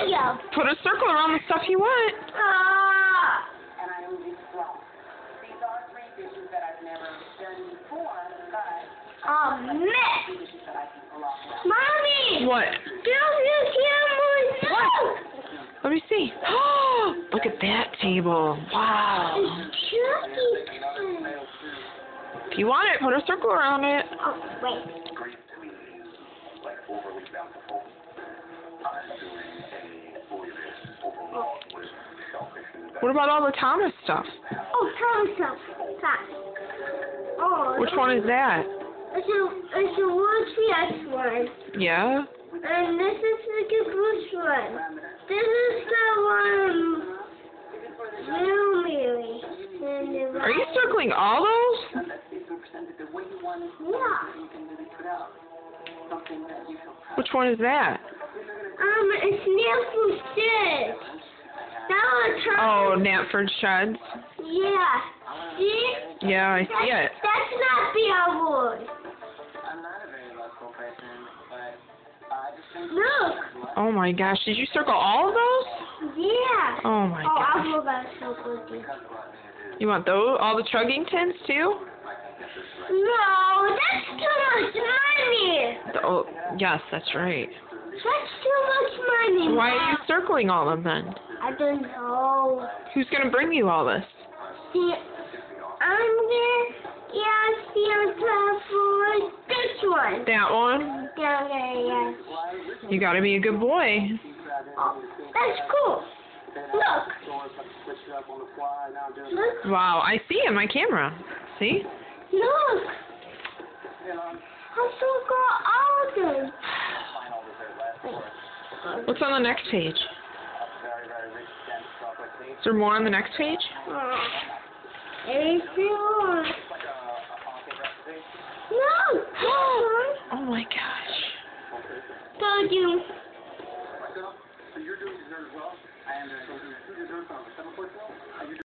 Yeah. Put a circle around the stuff you want. And I am these flow. These are 3 dishes that I've never done before, but Oh, mess. 3 dishes that I can pull off now. Mommy! What? There's your camera! No! Let me see. Look at that table. Wow. It's Chucky. If you want it, put a circle around it. Oh, wait. Grief to me is like overly bountiful. I'm doing a fully overload with shellfish and What about all the Thomas stuff? Oh, Thomas. Oh. Which one is that? It's a Wood one. Yeah? And this is the Caboose one. This is the one. Little Mary. And the Are you circling all those? Yeah. Which one is that? It's Nancy Sheds. That was her. Oh, Natford Sheds. Yeah. See? Yeah, I see it. That's not Bearwood. I'm not a very local person, but I just think Look. Oh my gosh, did you circle all of those? Yeah. Oh my I'll gosh. go back so quickly. You want those, all the chugging tins too? No, that's too much money. Oh, yes, that's right. That's too much money. Why are you Mom. circling all of them then? I don't know. Who's gonna bring you all this? See, I'm gonna see on top for this one. That one? Down there, yes. You gotta be a good boy. Oh, that's cool. Look. Look. Wow, I see in my camera. See? Look. I still got all of them. What's on the next page? Is there more on the next page? There's more. No. Oh my gosh. Told you. So you're doing dessert as well? I am doing dessert on the 7-foot